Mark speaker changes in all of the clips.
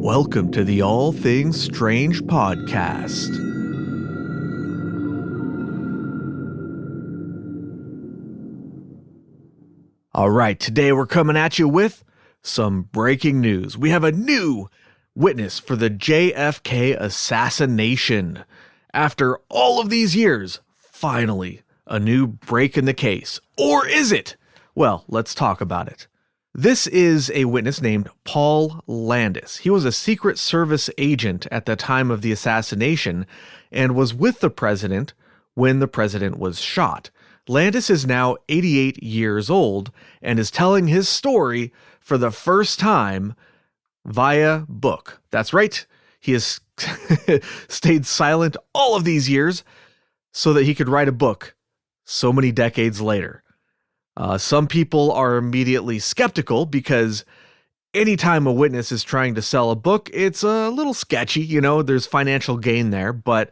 Speaker 1: Welcome to the All Things Strange podcast. All right, today we're coming at you with some breaking news. We have a new witness for the JFK assassination. After all of these years, finally, a new break in the case. Or is it? Well, let's talk about it. This is a witness named Paul Landis. He was a Secret Service agent at the time of the assassination and was with the president when the president was shot. Landis is now 88 years old and is telling his story for the first time via book. That's right. He has stayed silent all of these years so that he could write a book so many decades later. Some people are immediately skeptical because anytime a witness is trying to sell a book, it's a little sketchy, there's financial gain there, but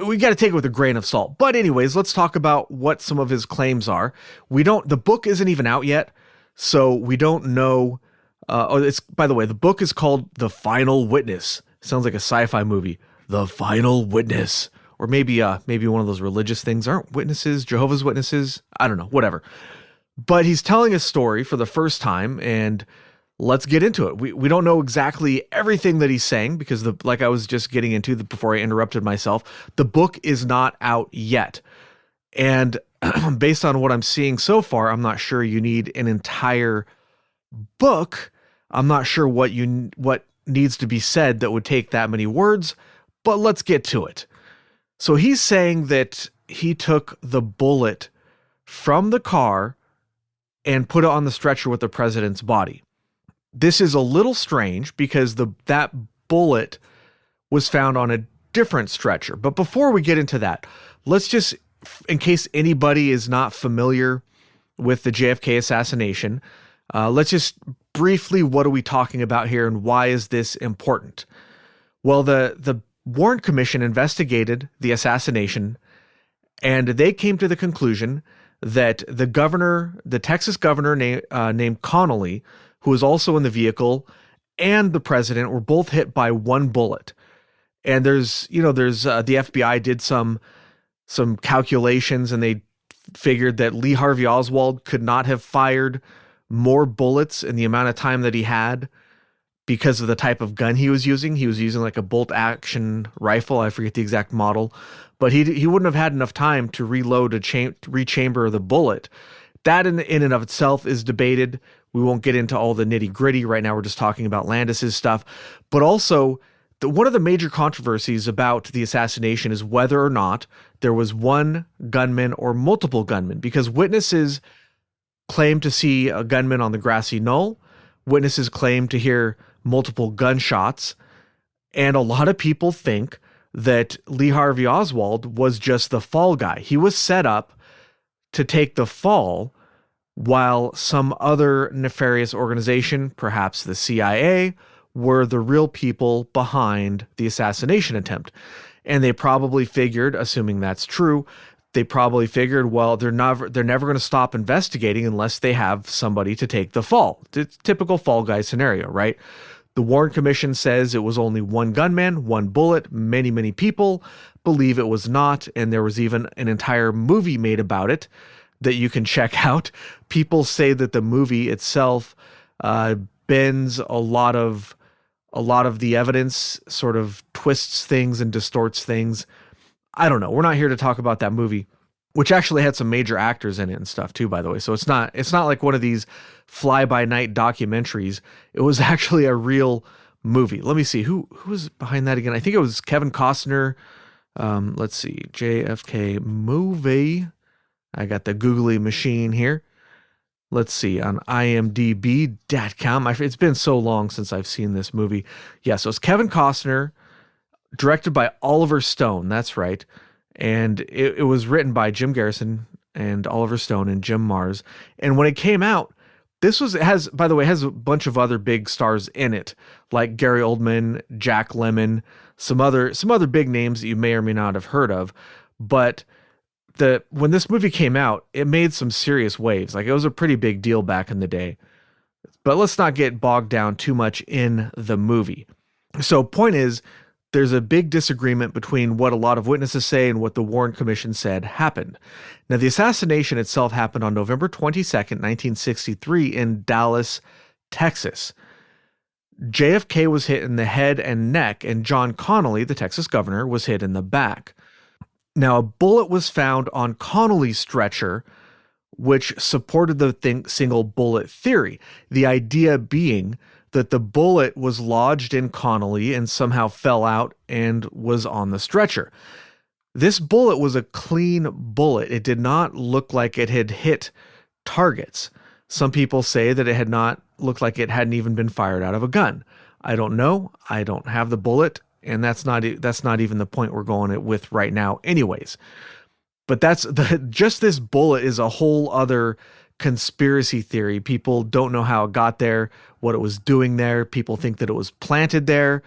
Speaker 1: we got to take it with a grain of salt. But anyways, let's talk about what some of his claims are. The book isn't even out yet, so we don't know. By the way, the book is called The Final Witness. Sounds like a sci-fi movie. The Final Witness. Or maybe one of those religious things. Aren't witnesses Jehovah's Witnesses? I don't know, whatever. But he's telling a story for the first time, and let's get into it. We don't know exactly everything that he's saying because, like I was just getting into before I interrupted myself, the book is not out yet. And based on what I'm seeing so far, I'm not sure you need an entire book. I'm not sure what needs to be said that would take that many words, but let's get to it. So he's saying that he took the bullet from the car and put it on the stretcher with the president's body. This is a little strange because that bullet was found on a different stretcher. But before we get into that, let's just, in case anybody is not familiar with the JFK assassination, let's just briefly, what are we talking about here and why is this important? Well, the Warren Commission investigated the assassination, and they came to the conclusion that the Texas governor named Connolly, who was also in the vehicle, and the president were both hit by one bullet. And there's the FBI did some calculations, and they figured that Lee Harvey Oswald could not have fired more bullets in the amount of time that he had, because of the type of gun he was using. He was using like a bolt action rifle. I forget the exact model, but he wouldn't have had enough time to reload rechamber the bullet. That in and of itself is debated. We won't get into all the nitty gritty right now. We're just talking about Landis's stuff, but also one of the major controversies about the assassination is whether or not there was one gunman or multiple gunmen, because witnesses claim to see a gunman on the grassy knoll. Witnesses claim to hear multiple gunshots, and a lot of people think that Lee Harvey Oswald was just the fall guy. He was set up to take the fall while some other nefarious organization, perhaps the CIA, were the real people behind the assassination attempt. And they probably figured, assuming that's true, well, they're never going to stop investigating unless they have somebody to take the fall. It's typical fall guy scenario, right? The Warren Commission says it was only one gunman, one bullet. Many, many people believe it was not, and there was even an entire movie made about it that you can check out. People say that the movie itself bends a lot of the evidence, sort of twists things and distorts things. I don't know. We're not here to talk about that movie, which actually had some major actors in it and stuff too, by the way. So it's not like one of these fly-by-night documentaries. It was actually a real movie. Let me see. Who was behind that again? I think it was Kevin Costner. Let's see. JFK movie. I got the googly machine here. Let's see. On imdb.com. It's been so long since I've seen this movie. Yeah, so it's Kevin Costner, directed by Oliver Stone. That's right. And it was written by Jim Garrison and Oliver Stone and Jim Mars. And when it came out, it has a bunch of other big stars in it, like Gary Oldman, Jack Lemmon, some other big names that you may or may not have heard of. But when this movie came out, it made some serious waves. Like, it was a pretty big deal back in the day. But let's not get bogged down too much in the movie. So, point is, there's a big disagreement between what a lot of witnesses say and what the Warren Commission said happened. Now, the assassination itself happened on November 22nd, 1963, in Dallas, Texas. JFK was hit in the head and neck, and John Connally, the Texas governor, was hit in the back. Now, a bullet was found on Connally's stretcher, which supported the single bullet theory. The idea being that the bullet was lodged in Connally and somehow fell out and was on the stretcher. This bullet was a clean bullet. It did not look like it had hit targets. Some people say that it had not looked like it hadn't even been fired out of a gun. I don't know. I don't have the bullet, and that's not even the point we're going with right now anyways. But just this bullet is a whole other conspiracy theory. People don't know how it got there, what it was doing there. People think that it was planted there.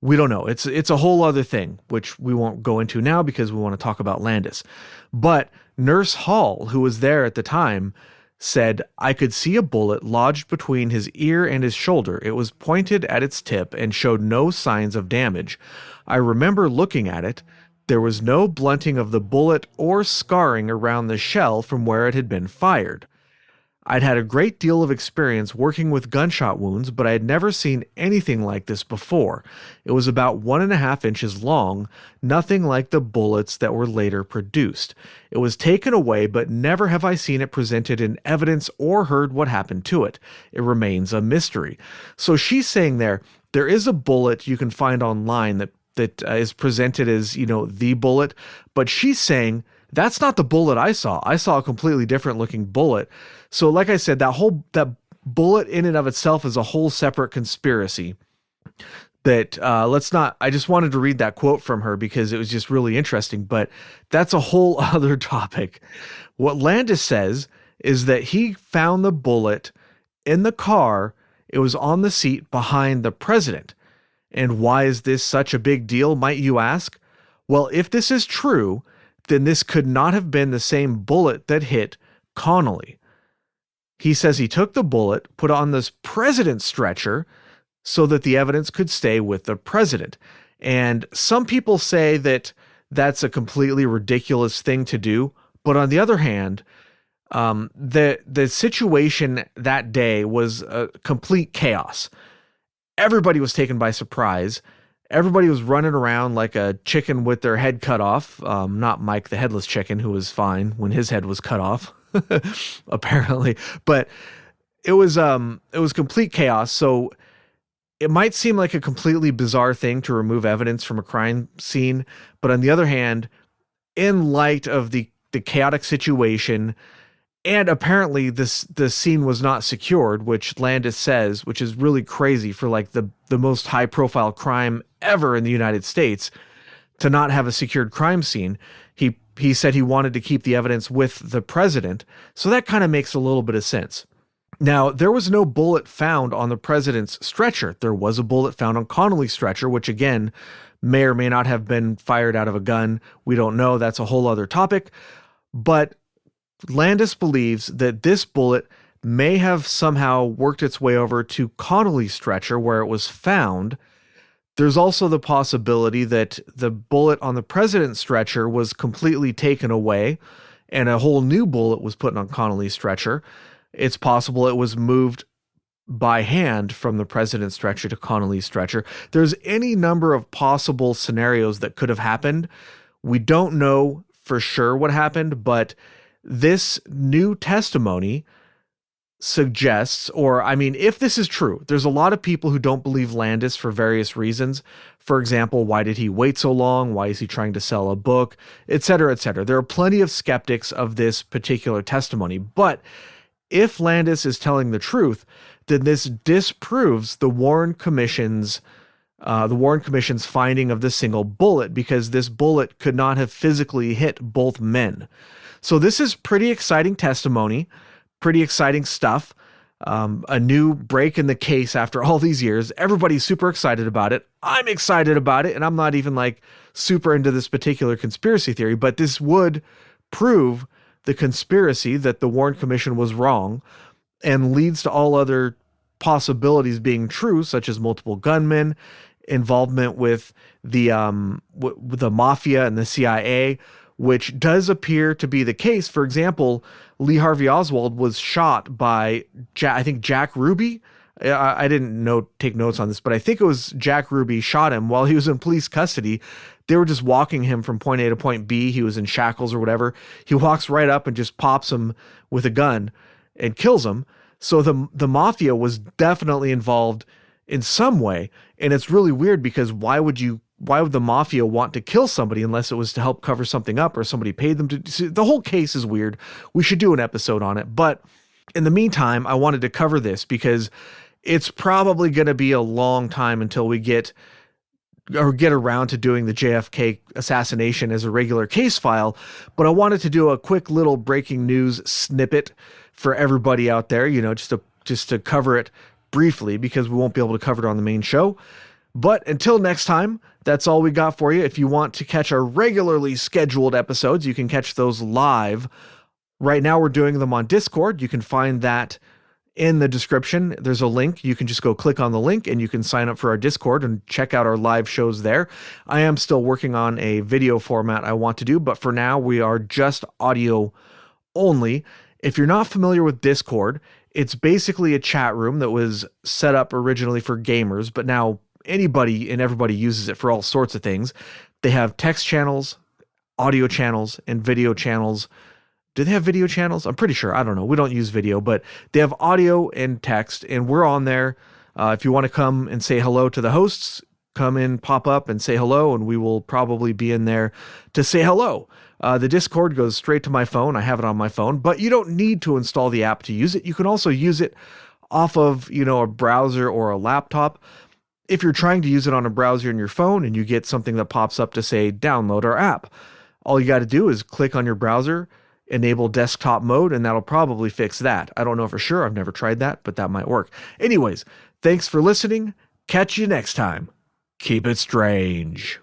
Speaker 1: We don't know. It's a whole other thing, which we won't go into now because we want to talk about Landis. But Nurse Hall, who was there at the time, said, "I could see a bullet lodged between his ear and his shoulder. It was pointed at its tip and showed no signs of damage. I remember looking at it. There was no blunting of the bullet or scarring around the shell from where it had been fired. I'd had a great deal of experience working with gunshot wounds, but I had never seen anything like this before. It was about 1.5 inches long, nothing like the bullets that were later produced. It was taken away, but never have I seen it presented in evidence or heard what happened to it. It remains a mystery." So she's saying there is a bullet you can find online that is presented as, the bullet, but she's saying that's not the bullet I saw. I saw a completely different looking bullet. So like I said, that bullet in and of itself is a whole separate conspiracy that I just wanted to read that quote from her because it was just really interesting, but that's a whole other topic. What Landis says is that he found the bullet in the car. It was on the seat behind the president. And why is this such a big deal, might you ask? Well, if this is true, then this could not have been the same bullet that hit Connally. He says he took the bullet, put it on this president's stretcher so that the evidence could stay with the president. And some people say that that's a completely ridiculous thing to do. But on the other hand, the situation that day was a complete chaos. Everybody was taken by surprise. Everybody was running around like a chicken with their head cut off. Not Mike the headless chicken, who was fine when his head was cut off, apparently. But it was complete chaos. So it might seem like a completely bizarre thing to remove evidence from a crime scene, but on the other hand, in light of the chaotic situation. And apparently the scene was not secured, which Landis says, which is really crazy for like the most high profile crime ever in the United States to not have a secured crime scene. He said he wanted to keep the evidence with the president. So that kind of makes a little bit of sense. Now, there was no bullet found on the president's stretcher. There was a bullet found on Connally's stretcher, which again, may or may not have been fired out of a gun. We don't know. That's a whole other topic. But Landis believes that this bullet may have somehow worked its way over to Connally's stretcher where it was found. There's also the possibility that the bullet on the president's stretcher was completely taken away and a whole new bullet was put on Connally's stretcher. It's possible it was moved by hand from the president's stretcher to Connally's stretcher. There's any number of possible scenarios that could have happened. We don't know for sure what happened, but this new testimony suggests, if this is true, there's a lot of people who don't believe Landis for various reasons. For example, why did he wait so long? Why is he trying to sell a book? Et cetera, et cetera. There are plenty of skeptics of this particular testimony. But if Landis is telling the truth, then this disproves the Warren Commission's finding of the single bullet, because this bullet could not have physically hit both men. So this is pretty exciting testimony, pretty exciting stuff. A new break in the case after all these years. Everybody's super excited about it. I'm excited about it, and I'm not even like super into this particular conspiracy theory, but this would prove the conspiracy that the Warren Commission was wrong and leads to all other possibilities being true, such as multiple gunmen, involvement with the mafia and the CIA, which does appear to be the case. For example, Lee Harvey Oswald was shot by I think Jack Ruby. I didn't take notes on this, but I think it was Jack Ruby shot him while he was in police custody. They were just walking him from point A to point B. He was in shackles or whatever. He walks right up and just pops him with a gun and kills him. So the mafia was definitely involved in some way. And it's really weird because why would the mafia want to kill somebody unless it was to help cover something up or somebody paid them to? The whole case is weird. We should do an episode on it. But in the meantime, I wanted to cover this because it's probably going to be a long time until we get around to doing the JFK assassination as a regular case file. But I wanted to do a quick little breaking news snippet for everybody out there, just to cover it briefly because we won't be able to cover it on the main show. But until next time, that's all we got for you. If you want to catch our regularly scheduled episodes, you can catch those live. Right now, we're doing them on Discord. You can find that in the description. There's a link. You can just go click on the link and you can sign up for our Discord and check out our live shows there. I am still working on a video format I want to do, but for now, we are just audio only. If you're not familiar with Discord, it's basically a chat room that was set up originally for gamers, but now anybody and everybody uses it for all sorts of things. They have text channels, audio channels, and video channels. Do they have video channels? I'm pretty sure. I don't know. We don't use video, but they have audio and text, and we're on there. If you want to come and say hello to the hosts, come in, pop up and say hello, and we will probably be in there to say hello. The Discord goes straight to my phone. I have it on my phone, but you don't need to install the app to use it. You can also use it off of, a browser or a laptop. If you're trying to use it on a browser in your phone and you get something that pops up to say, download our app, all you got to do is click on your browser, enable desktop mode, and that'll probably fix that. I don't know for sure. I've never tried that, but that might work. Anyways, thanks for listening. Catch you next time. Keep it strange.